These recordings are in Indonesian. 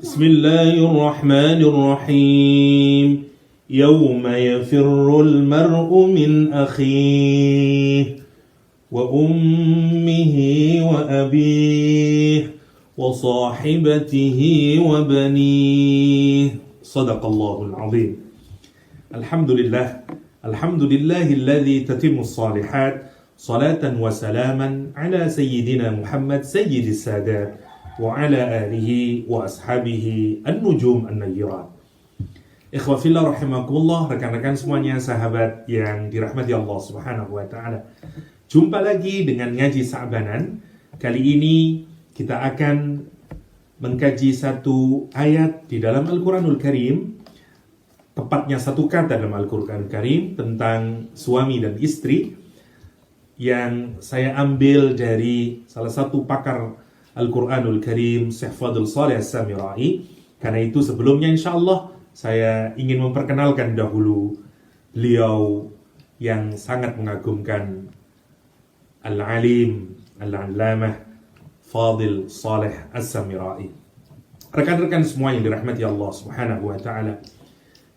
Bismillahirrahmanirrahim. Yawma yafirrul mar'u min akhihi wa ummihi wa abihi wa sahibatihi wa banihi. Sadaqallahul azim. Alhamdulillah. Alhamdulillahilladzi tatimmus salihat. Salatan wa salaman ala sayyidina Muhammad sayyidis sadat wa ala alihi wa ashabihi an-nujum an-nayyirat. Ikhwafillah rahimakumullah, rekan-rekan semuanya, sahabat yang dirahmati Allah Subhanahu wa taala. Jumpa lagi dengan ngaji Sa'banan. Kali ini kita akan mengkaji satu ayat di dalam Al-Qur'anul Karim, tepatnya satu kata dalam Al-Qur'anul Karim tentang suami dan istri, yang saya ambil dari salah satu pakar Al-Quranul Karim, Syekh Fadl Saleh As-Samirai. Karena itu sebelumnya insyaAllah saya ingin memperkenalkan dahulu beliau yang sangat mengagumkan, Al-Alim, Al-Allamah Fadl Saleh As-Samirai. Rekan-rekan semua yang dirahmati Allah Subhanahu wa ta'ala,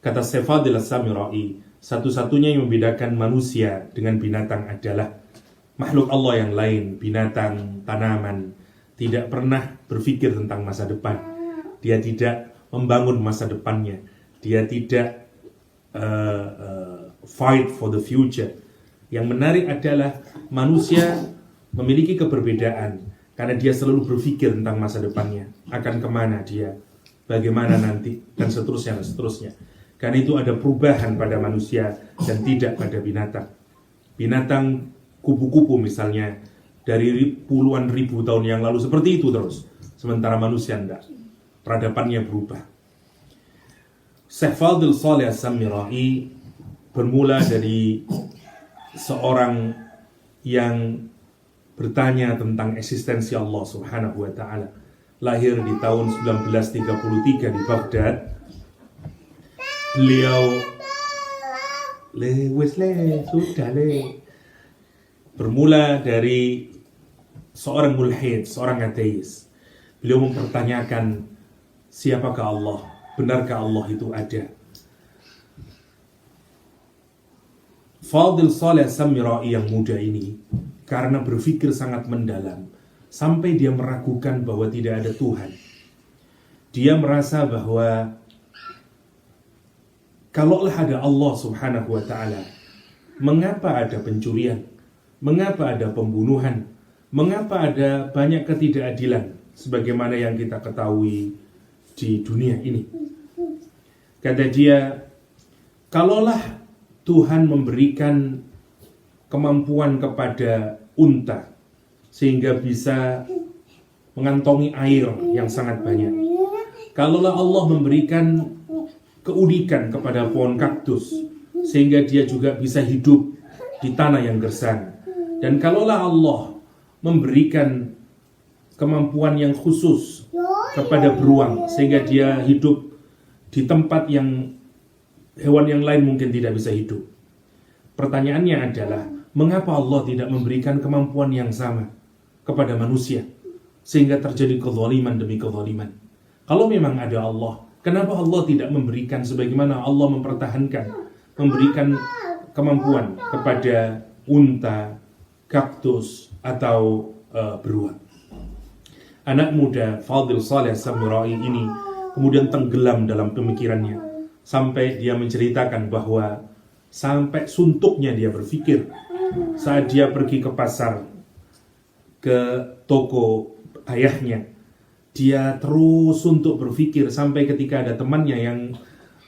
kata Syekh Fadl As-Samirai, satu-satunya yang membedakan manusia dengan binatang adalah makhluk Allah yang lain, binatang, tanaman, tidak pernah berpikir tentang masa depan. Dia tidak membangun masa depannya. Dia tidak fight for the future. Yang menarik adalah manusia memiliki keberbedaan, karena dia selalu berpikir tentang masa depannya, akan kemana dia, bagaimana nanti, dan seterusnya, dan seterusnya. Karena itu ada perubahan pada manusia dan tidak pada binatang. Binatang kupu-kupu misalnya, dari puluhan ribu tahun yang lalu seperti itu terus. Sementara manusia tidak. Peradabannya berubah. Syekh Fadl Saleh As-Samirai bermula dari seorang yang bertanya tentang eksistensi Allah Subhanahu wa ta'ala. Lahir di tahun 1933 di Baghdad. Beliau bermula dari seorang mulhid, seorang ateis. Beliau mempertanyakan, siapakah Allah? Benarkah Allah itu ada? Fadl Saleh As-Samirai yang muda ini, karena berpikir sangat mendalam, sampai dia meragukan bahwa tidak ada Tuhan. Dia merasa bahwa kalaulah ada Allah Subhanahu wa ta'ala, mengapa ada pencurian? Mengapa ada pembunuhan? Mengapa ada banyak ketidakadilan sebagaimana yang kita ketahui di dunia ini? Kata dia, kalaulah Tuhan memberikan kemampuan kepada unta sehingga bisa mengantongi air yang sangat banyak, kalaulah Allah memberikan keunikan kepada pohon kaktus sehingga dia juga bisa hidup di tanah yang gersang, dan kalaulah Allah memberikan kemampuan yang khusus kepada beruang sehingga dia hidup di tempat yang hewan yang lain mungkin tidak bisa hidup. Pertanyaannya adalah, mengapa Allah tidak memberikan kemampuan yang sama kepada manusia sehingga terjadi kezaliman demi kezaliman? Kalau memang ada Allah, kenapa Allah tidak memberikan sebagaimana Allah mempertahankan, memberikan kemampuan kepada unta, kaktus, atau beruang? Anak muda Fadl Saleh As-Samirai ini kemudian tenggelam dalam pemikirannya, sampai dia menceritakan bahwa sampai suntuknya dia berpikir saat dia pergi ke pasar, ke toko ayahnya. Dia terus suntuk berpikir sampai ketika ada temannya yang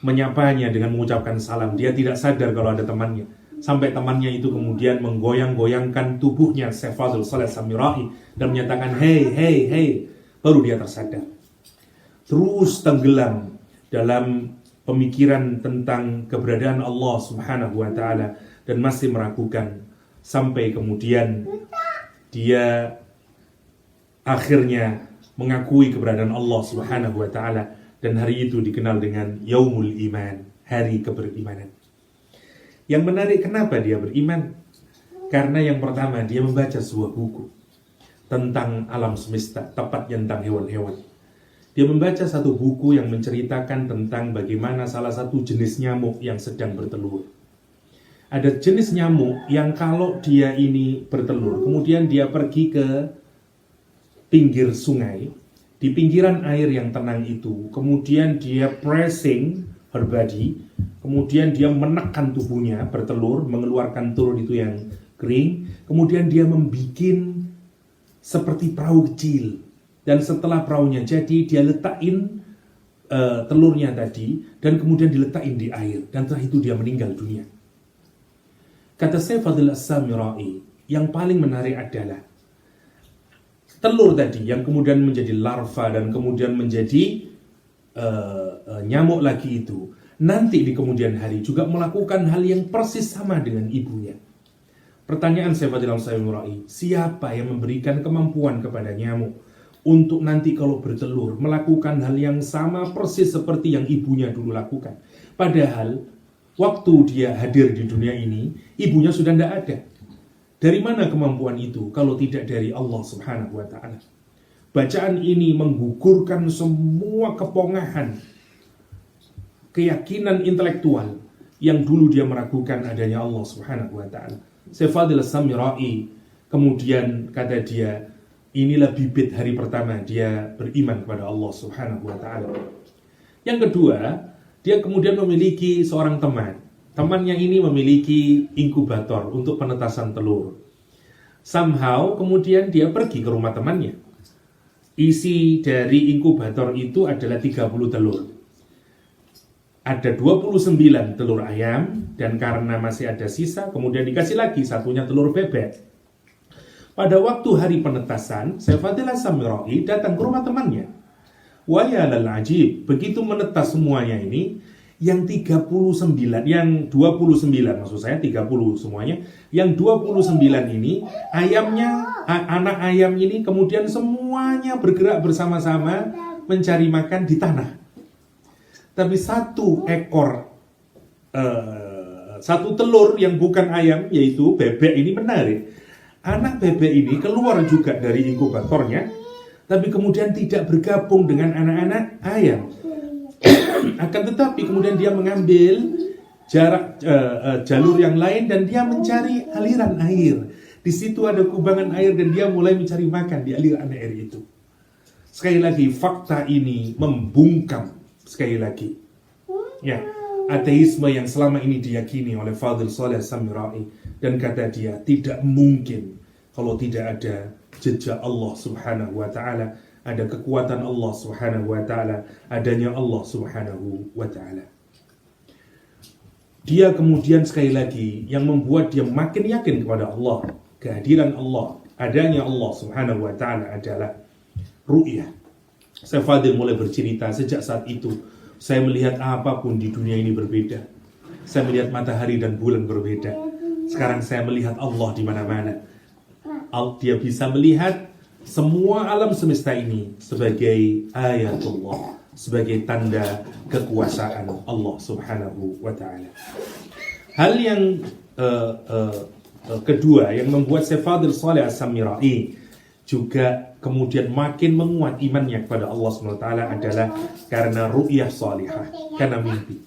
menyapanya dengan mengucapkan salam. Dia tidak sadar kalau ada temannya, sampai temannya itu kemudian menggoyang-goyangkan tubuhnya Syekh Fadl Saleh As-Samirai dan menyatakan, hey, baru dia tersadar. Terus tenggelam dalam pemikiran tentang keberadaan Allah Subhanahu wa ta'ala dan masih meragukan, sampai kemudian dia akhirnya mengakui keberadaan Allah Subhanahu wa ta'ala, dan hari itu dikenal dengan Yaumul Iman, hari keberimanan. Yang menarik, kenapa dia beriman? Karena yang pertama, dia membaca sebuah buku tentang alam semesta, tepatnya tentang hewan-hewan. Dia membaca satu buku yang menceritakan tentang bagaimana salah satu jenis nyamuk yang sedang bertelur. Ada jenis nyamuk yang kalau dia ini bertelur, kemudian dia pergi ke pinggir sungai, di pinggiran air yang tenang itu, kemudian dia pressing her body, kemudian dia menekan tubuhnya, bertelur, mengeluarkan telur itu yang kering, kemudian dia membuat seperti perahu kecil. Dan setelah perahunya jadi, dia letakin telurnya tadi, dan kemudian diletakin di air, dan setelah itu dia meninggal dunia. Kata Syekh Fadil As-Samirai, yang paling menarik adalah telur tadi yang kemudian menjadi larva dan kemudian menjadi nyamuk lagi itu, nanti di kemudian hari juga melakukan hal yang persis sama dengan ibunya. Pertanyaan Syekh Fadil As-Samirai, siapa yang memberikan kemampuan kepada nyamuk untuk nanti kalau bertelur melakukan hal yang sama persis seperti yang ibunya dulu lakukan? Padahal waktu dia hadir di dunia ini, ibunya sudah tidak ada. Dari mana kemampuan itu kalau tidak dari Allah Subhanahu wa ta'ala? Bacaan ini menggugurkan semua kepongahan, keyakinan intelektual yang dulu dia meragukan adanya Allah Subhanahu wa ta'ala. Syekh Fadil As-Samirai kemudian kata dia, inilah bibit hari pertama dia beriman kepada Allah Subhanahu wa ta'ala. Yang kedua, dia kemudian memiliki seorang teman. Temannya ini memiliki inkubator untuk penetasan telur. Somehow kemudian dia pergi ke rumah temannya. Isi dari inkubator itu adalah 30 telur. Ada 29 telur ayam, dan karena masih ada sisa, kemudian dikasih lagi satunya telur bebek. Pada waktu hari penetasan, Syekh Fadil As-Samirai datang ke rumah temannya. Wa ya lal ajib, begitu menetas semuanya ini, yang 29 maksud saya 30 semuanya, yang 29 ini ayamnya, anak ayam ini kemudian semuanya bergerak bersama-sama mencari makan di tanah. Tapi satu ekor satu telur yang bukan ayam, yaitu bebek ini menarik. Anak bebek ini keluar juga dari inkubatornya, tapi kemudian tidak bergabung dengan anak-anak ayam. Akan tetapi kemudian dia mengambil jalur yang lain dan dia mencari aliran air. Di situ ada kubangan air dan dia mulai mencari makan di aliran air itu. Sekali lagi, fakta ini membungkam sekali lagi, ya, ateisme yang selama ini diyakini oleh Fadil Saleh As-Samirai, dan kata dia tidak mungkin kalau tidak ada jejak Allah Subhanahu wa ta'ala, ada kekuatan Allah Subhanahu wa ta'ala, adanya Allah Subhanahu wa ta'ala. Dia kemudian sekali lagi yang membuat dia makin yakin kepada Allah, kehadiran Allah, adanya Allah Subhanahu wa ta'ala adalah ru'yah. Syekh Fadil mulai bercerita, sejak saat itu saya melihat apapun di dunia ini berbeda. Saya melihat matahari dan bulan berbeda. Sekarang saya melihat Allah di mana-mana. Dia bisa melihat semua alam semesta ini sebagai ayatullah, sebagai tanda kekuasaan Allah Subhanahu wa ta'ala. Hal yang kedua yang membuat Syekh Fadil Saleh As-Samirai juga kemudian makin menguat imannya kepada Allah Subhanahu wa ta'ala adalah karena ru'yah salihah, karena mimpi.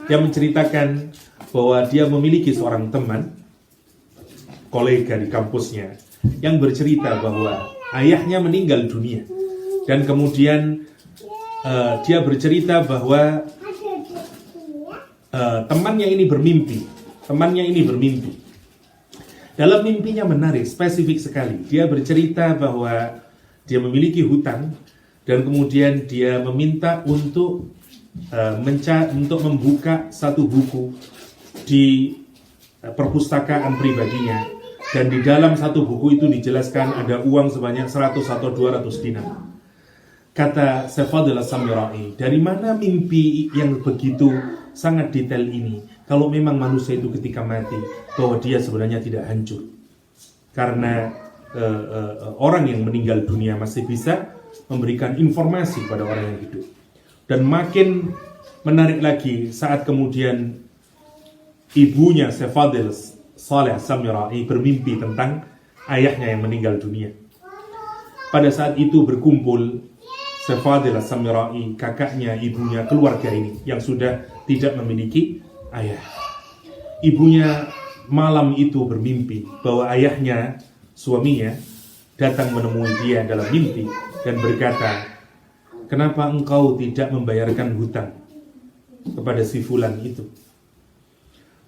Dia menceritakan bahwa dia memiliki seorang teman, kolega di kampusnya, yang bercerita bahwa ayahnya meninggal dunia. Dan kemudian dia bercerita bahwa temannya ini bermimpi. Dalam mimpinya menarik, spesifik sekali. Dia bercerita bahwa dia memiliki hutang dan kemudian dia meminta untuk membuka satu buku di perpustakaan pribadinya, dan di dalam satu buku itu dijelaskan ada uang sebanyak 100 atau 200 dinar. Kata Syekh Fadil As-Samirai, dari mana mimpi yang begitu sangat detail ini, kalau memang manusia itu ketika mati bahwa dia sebenarnya tidak hancur, karena orang yang meninggal dunia masih bisa memberikan informasi pada orang yang hidup. Dan makin menarik lagi saat kemudian ibunya Syekh Fadil Saleh As-Samirai bermimpi tentang ayahnya yang meninggal dunia. Pada saat itu berkumpul Syekh Fadil As-Samirai, kakaknya, ibunya, keluarga ini yang sudah tidak memiliki ayah. Ibunya malam itu bermimpi bahwa ayahnya, suaminya, datang menemui dia dalam mimpi dan berkata, "Kenapa engkau tidak membayarkan hutang kepada si fulan itu?"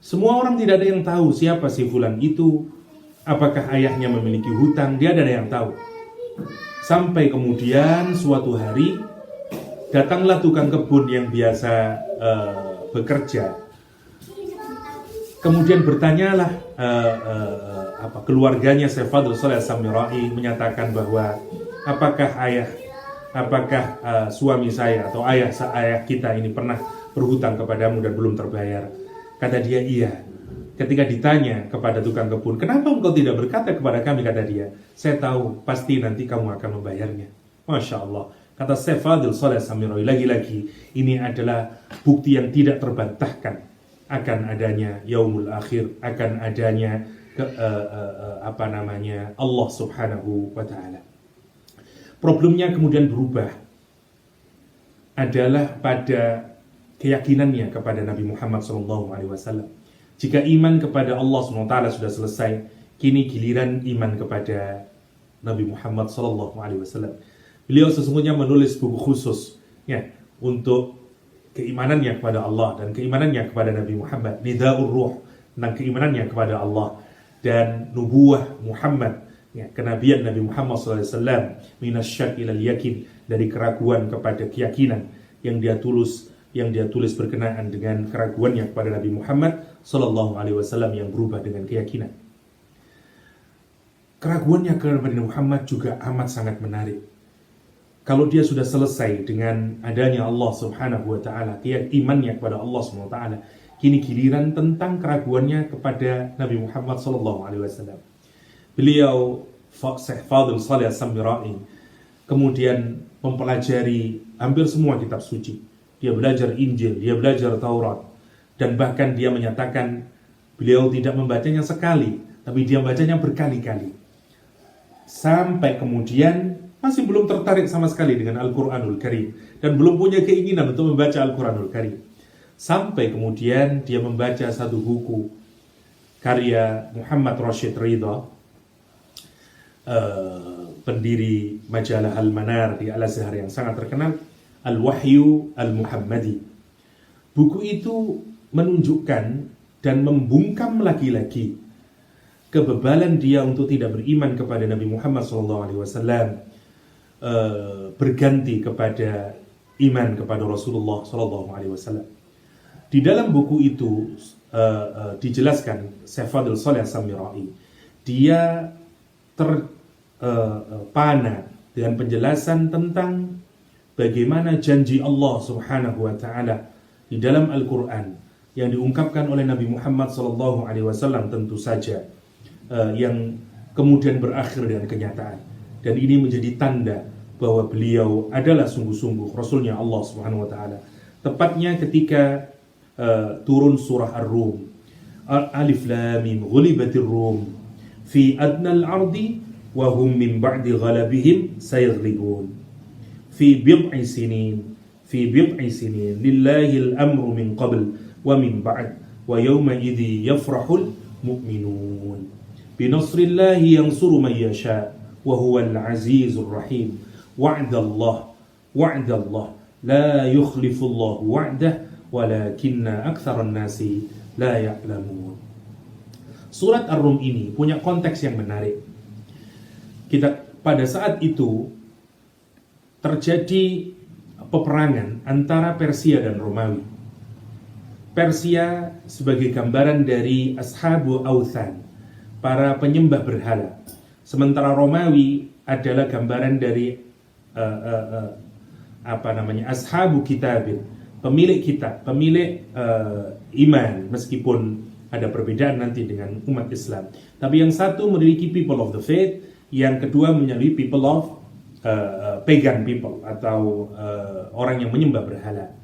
Semua orang tidak ada yang tahu siapa si fulan itu, apakah ayahnya memiliki hutang, dia ada yang tahu. Sampai kemudian suatu hari datanglah tukang kebun yang biasa bekerja. Kemudian bertanyalah keluarganya Syekh Fadil Shalih As-Samirai, menyatakan bahwa apakah suami saya atau ayah kita ini pernah berhutang kepadamu dan belum terbayar? Kata dia, iya. Ketika ditanya kepada tukang kebun, kenapa engkau tidak berkata kepada kami? Kata dia, saya tahu pasti nanti kamu akan membayarnya. Masya Allah. Kata Syekh Fadil Shalih As-Samirai, lagi-lagi ini adalah bukti yang tidak terbantahkan akan adanya yaumul akhir, akan adanya Allah Subhanahu wa Ta'ala. Problemnya kemudian berubah adalah pada keyakinannya kepada Nabi Muhammad SAW. Jika iman kepada Allah SWT sudah selesai, kini giliran iman kepada Nabi Muhammad SAW. Beliau sesungguhnya menulis buku khusus ya untuk keimanannya kepada Allah dan keimanannya kepada Nabi Muhammad, Nida'ur Ruh, tentang keimanannya kepada Allah dan nubuwah Muhammad, ya, kenabian Nabi Muhammad SAW, minasyak ilal yakin, dari keraguan kepada keyakinan, yang dia tulis berkenaan dengan keraguannya kepada Nabi Muhammad SAW yang berubah dengan keyakinan. Keraguannya kepada Nabi Muhammad juga amat sangat menarik. Kalau dia sudah selesai dengan adanya Allah Subhanahu wa Ta'ala, imannya kepada Allah Subhanahu wa Ta'ala, kini giliran tentang keraguannya kepada Nabi Muhammad SAW. Beliau Syekh Fadil Shalih As-Samirai kemudian mempelajari hampir semua kitab suci. Dia belajar Injil, dia belajar Taurat, dan bahkan dia menyatakan beliau tidak membacanya sekali, tapi dia membacanya berkali-kali. Sampai kemudian masih belum tertarik sama sekali dengan Al-Quranul Karim dan belum punya keinginan untuk membaca Al-Quranul Karim. Sampai kemudian dia membaca satu buku karya Muhammad Rashid Ridha, pendiri majalah Al-Manar di Al-Azhar yang sangat terkenal, Al-Wahyu Al-Muhammadi. Buku itu menunjukkan dan membungkam lagi-lagi kebebalan dia untuk tidak beriman kepada Nabi Muhammad SAW, berganti kepada iman kepada Rasulullah SAW. Di dalam buku itu dijelaskan Syekh Fadil Shalih As-Samirai, dia terpana dengan penjelasan tentang bagaimana janji Allah Subhanahu wa Ta'ala di dalam Al-Quran yang diungkapkan oleh Nabi Muhammad SAW tentu saja, yang kemudian berakhir dengan kenyataan. Dan ini menjadi tanda bahwa beliau adalah sungguh-sungguh Rasulnya Allah Subhanahu wa Ta'ala. Tepatnya ketika turun surah Ar-Rum, Alif Lam Mim, ghulibatir Rum fi adnal ardi wa hum min ba'di ghalabihim sayaghlibun fi bid'i sinin lillahi al-amru min qabl wa min ba'd wa yawma idhi yafrahul mu'minun binasrillahi yansuru man yasha wa huwal azizur rahim wa'dallah la yukhlifullahu wa'dah walakinna aktsaran nasi la ya'lamun. Surat Ar-Rum ini punya konteks yang menarik. Pada saat itu terjadi peperangan antara Persia dan Romawi. Persia sebagai gambaran dari Ashabu Authan, para penyembah berhala. Sementara Romawi adalah gambaran dari Ashabu Kitabin, pemilik kitab, pemilik iman, meskipun ada perbedaan nanti dengan umat Islam. Tapi yang satu memiliki people of the faith, yang kedua memiliki people of pagan people atau orang yang menyembah berhala.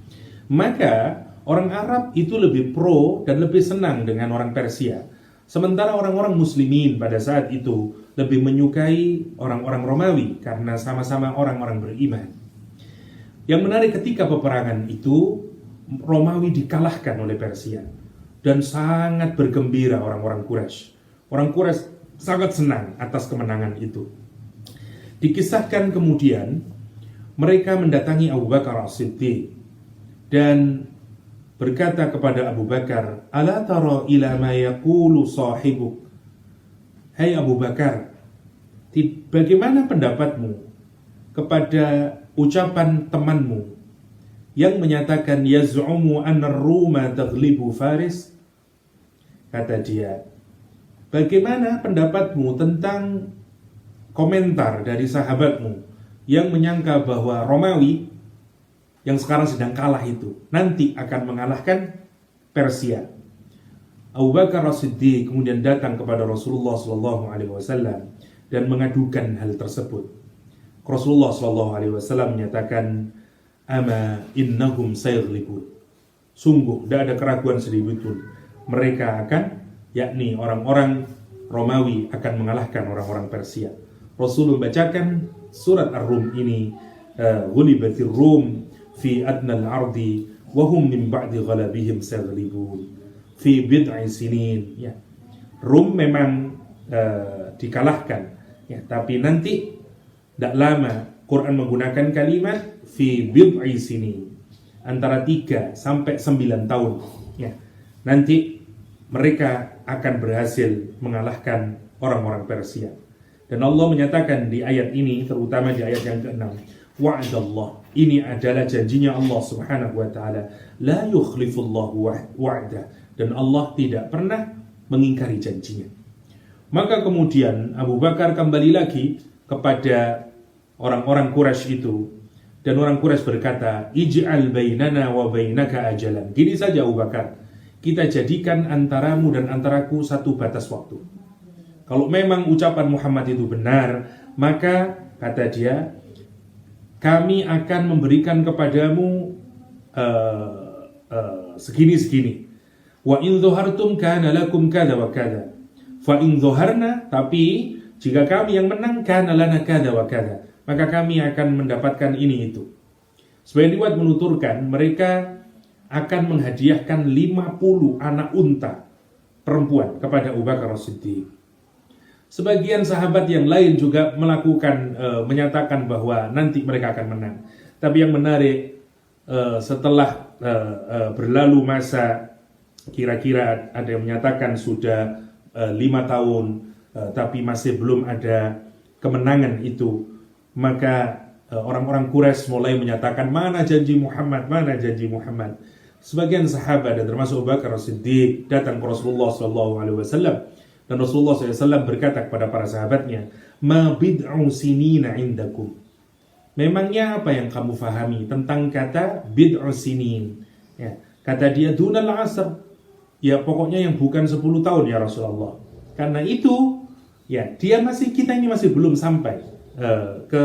Maka orang Arab itu lebih pro dan lebih senang dengan orang Persia. Sementara orang-orang muslimin pada saat itu lebih menyukai orang-orang Romawi karena sama-sama orang-orang beriman. Yang menarik ketika peperangan itu, Romawi dikalahkan oleh Persia dan sangat bergembira orang-orang Quraisy. Orang Quraisy sangat senang atas kemenangan itu. Dikisahkan kemudian mereka mendatangi Abu Bakar As-Siddiq dan berkata kepada Abu Bakar, "Ala tara ila ma yaqulu sahibuk?" Hai Abu Bakar, bagaimana pendapatmu kepada ucapan temanmu yang menyatakan yaz'umu anna ar-Ruma taghlibu Faris? Kata dia, bagaimana pendapatmu tentang komentar dari sahabatmu yang menyangka bahwa Romawi yang sekarang sedang kalah itu nanti akan mengalahkan Persia? Abu Bakar As-Siddiq kemudian datang kepada Rasulullah SAW dan mengadukan hal tersebut. Rasulullah SAW menyatakan, "Ama innahum sayaghlibun." Sungguh, tidak ada keraguan sedikit pun. Mereka akan, yakni orang-orang Romawi akan mengalahkan orang-orang Persia. Rasul membacakan surat Ar-Rum ini, "Ghulibatir Rum fi adnal ardi wa hum min ba'di ghalabihim sayaghlibun fi bid'i sinin." Ya. Rum memang dikalahkan, ya, tapi nanti tidak lama Quran menggunakan kalimat fi bid'i sinin, antara 3 sampai 9 tahun. Ya. Nanti mereka akan berhasil mengalahkan orang-orang Persia. Dan Allah menyatakan di ayat ini, terutama di ayat yang ke-6, wa'adallah, ini adalah janjinya Allah Subhanahu wa taala, la yukhlifullahu wa'dah, dan Allah tidak pernah mengingkari janjinya. Maka kemudian Abu Bakar kembali lagi kepada orang-orang Quraisy itu, dan orang Quraisy berkata, ij'al bainana wa bainaka ajalan. Gini saja Abu Bakar, kita jadikan antaramu dan antaraku satu batas waktu. Kalau memang ucapan Muhammad itu benar, maka kata dia, kami akan memberikan kepadamu segini-segini. Wa in dzahartum kana lakum kada wa kada. Fa in dzaharna, tapi jika kami yang menang, kana lana kada wa kada, maka kami akan mendapatkan ini itu. Sebagian riwayat menuturkan mereka akan menghadiahkan 50 anak unta perempuan kepada Abu Bakar As-Siddiq. Sebagian sahabat yang lain juga melakukan menyatakan bahwa nanti mereka akan menang. Tapi yang menarik, setelah berlalu masa, kira-kira ada yang menyatakan sudah 5 tahun, tapi masih belum ada kemenangan itu, maka orang-orang Quraisy mulai menyatakan, mana janji Muhammad, mana janji Muhammad. Sebagian sahabat dan termasuk Abu Bakar As-Siddiq datang ke Rasulullah SAW, dan Rasulullah SAW berkata kepada para sahabatnya, ma bid'u sinina indakum. Memangnya apa yang kamu fahami tentang kata bid'u sinin? Ya, kata dia, dunal asr. Ya, pokoknya yang bukan 10 tahun ya Rasulullah. Karena itu, ya, kita ini masih belum sampai ke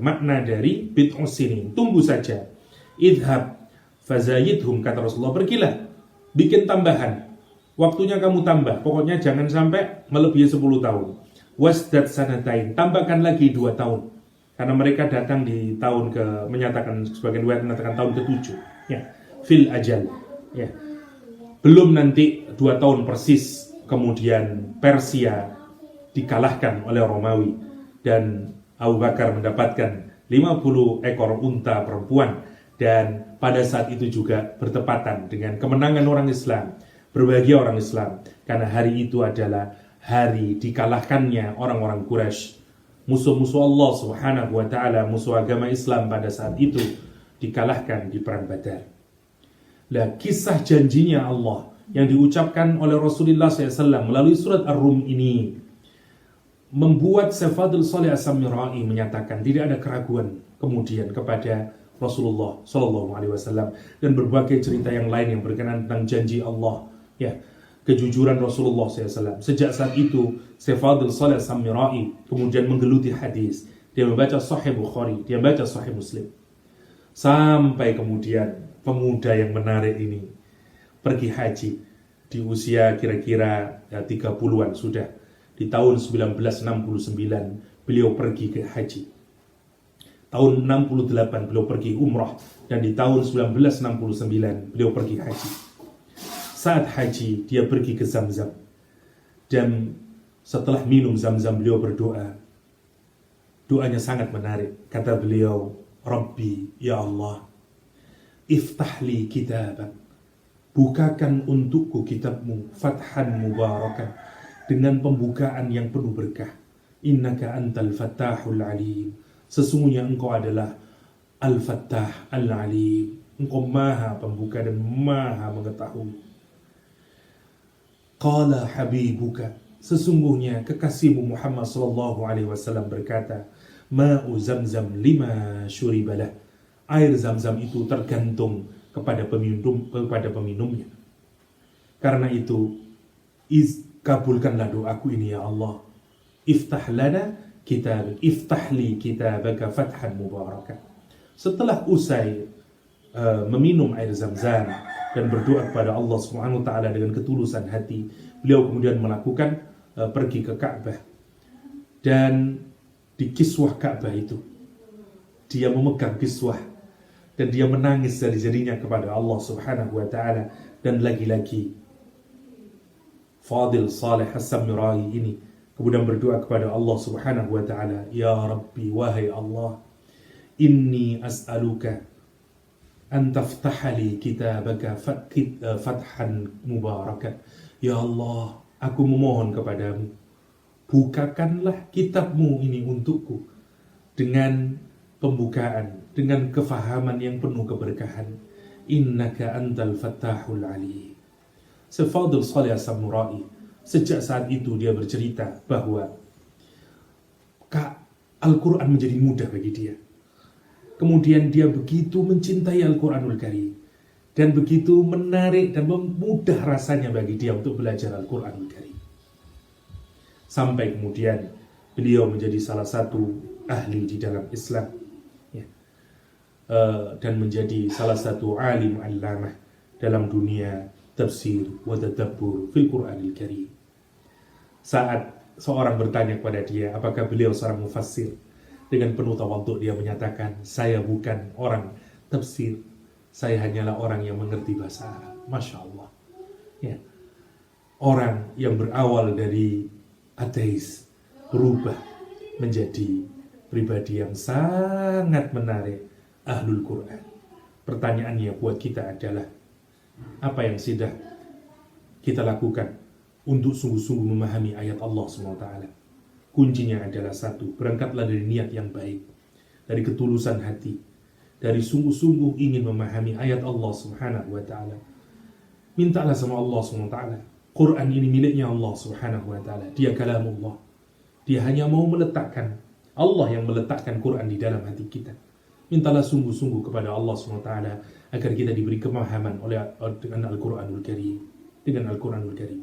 makna dari bid'u sinin. Tunggu saja. Idhab fazayidhum, kata Rasulullah, pergilah, bikin tambahan. Waktunya kamu tambah, pokoknya jangan sampai melebihi 10 tahun. Wasdad sanatain, tambahkan lagi 2 tahun. Karena mereka datang di tahun menyatakan, sebagian riwayat mengatakan tahun ke-7. Ya, fil ajal. Ya. Belum nanti 2 tahun persis, kemudian Persia dikalahkan oleh Romawi. Dan Abu Bakar mendapatkan 50 ekor unta perempuan. Dan pada saat itu juga bertepatan dengan kemenangan orang Islam. Berbahagia orang Islam, karena hari itu adalah hari dikalahkannya orang-orang Quraisy, musuh-musuh Allah Subhanahu wa taala, musuh agama Islam pada saat itu, dikalahkan di perang Badar. Lah, kisah janjinya Allah yang diucapkan oleh Rasulullah SAW melalui surat Ar-Rum ini membuat Fadl Saleh As-Samirai menyatakan tidak ada keraguan kemudian kepada Rasulullah SAW, dan berbagai cerita yang lain yang berkenaan tentang janji Allah, ya, kejujuran Rasulullah SAW. Sejak saat itu, Fadl Saleh As-Samirai kemudian menggeluti hadis. Dia membaca Sahih Bukhari, dia membaca Sahih Muslim. Sampai kemudian pemuda yang menarik ini pergi haji di usia kira-kira 30-an sudah. Di tahun 1969 beliau pergi ke haji. Tahun 68 beliau pergi umrah, dan di tahun 1969 beliau pergi haji. Saat haji dia pergi ke Zamzam, dan setelah minum Zamzam beliau berdoa. Doanya sangat menarik. Kata beliau, Rabbi, ya Allah, iftahli kitabak, bukakan untukku kitabmu, fathan mubarakan, dengan pembukaan yang penuh berkah. Innaka antal fattahul alim, sesungguhnya engkau adalah al-fattah al-alim, engkau maha pembuka dan maha mengetahui. Qala habibuka, sesungguhnya kekasihmu Muhammad sallallahu alaihi wasallam berkata, ma'u zamzam lima syuribalah, air Zamzam itu tergantung kepada peminumnya. Karena itu kabulkanlah doaku ini ya Allah. Iftah lana kitab, iftahli kitabaka fathan mubarakan. Setelah usai meminum air Zamzam dan berdoa kepada Allah Subhanahu wa taala dengan ketulusan hati, beliau kemudian melakukan pergi ke Ka'bah. Dan di kiswah Ka'bah itu dia memegang kiswah dan dia menangis jadi-jadinya kepada Allah Subhanahu wa taala. Dan lagi-lagi Fadil Saleh As-Samirai ini kemudian berdoa kepada Allah Subhanahu wa taala, ya Rabbi, wahai Allah, inni as'aluka an taftahali kitabaka fathan mubarakan. Ya Allah, aku memohon kepadamu, bukakanlah kitabmu ini untukku dengan pembukaan, dengan kefahaman yang penuh keberkahan. Innaka antal fattahul alim. Fadil Saleh As-Samirai sejak saat itu dia bercerita bahwa Al-Quran menjadi mudah bagi dia. Kemudian dia begitu mencintai Al-Quranul Karim dan begitu menarik dan mudah rasanya bagi dia untuk belajar Al-Quranul Karim. Sampai kemudian beliau menjadi salah satu ahli di dalam Islam, ya. Dan menjadi salah satu alim allamah dalam dunia tafsir wa tadabbur fil Qur'anil Karim. Saat seorang bertanya kepada dia apakah beliau seorang mufassir, dengan penuh tawadhu dia menyatakan, saya bukan orang tafsir, saya hanyalah orang yang mengerti bahasa Arab. Masya Allah, ya. Orang yang berawal dari ateis berubah menjadi pribadi yang sangat menarik, ahlul Quran. Pertanyaannya buat kita adalah, apa yang sudah kita lakukan untuk sungguh-sungguh memahami ayat Allah SWT? Kuncinya adalah satu, berangkatlah dari niat yang baik, dari ketulusan hati, dari sungguh-sungguh ingin memahami ayat Allah Subhanahu wa taala. Mintalah sama Allah Subhanahu wa taala. Quran ini miliknya Allah Subhanahu wa taala. Dia kalamullah. Dia hanya mau meletakkan, Allah yang meletakkan Quran di dalam hati kita. Mintalah sungguh-sungguh kepada Allah Subhanahu wa taala agar kita diberi pemahaman dengan Al-Quranul Karim, dengan Al-Quranul Karim.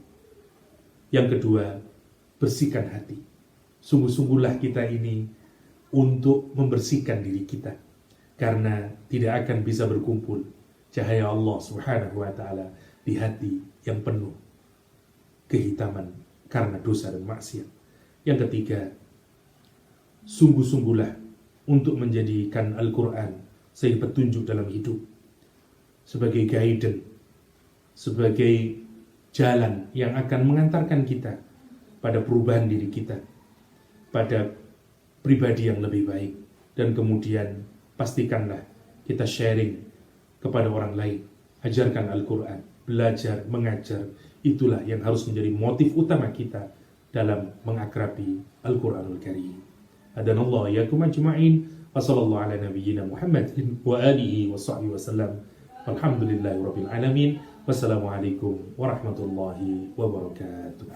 Yang kedua, bersihkan hati. Sungguh-sungguhlah kita ini untuk membersihkan diri kita, karena tidak akan bisa berkumpul cahaya Allah Subhanahu wa taala di hati yang penuh kehitaman karena dosa dan maksiat. Yang ketiga, sungguh-sungguhlah untuk menjadikan Al-Quran sebagai petunjuk dalam hidup, sebagai guidance, sebagai jalan yang akan mengantarkan kita pada perubahan diri kita, pada pribadi yang lebih baik. Dan kemudian pastikanlah kita sharing kepada orang lain. Ajarkan Al-Quran, belajar, mengajar. Itulah yang harus menjadi motif utama kita dalam mengakrabi Al-Quranul Karim. Hadanallahu iyyakum ajma'in. Wa sallallahu ala nabiyyina Muhammadin wa alihi wa sahbihi wa sallam. Alhamdulillahi rabbil alamin. Wassalamualaikum warahmatullahi wabarakatuh.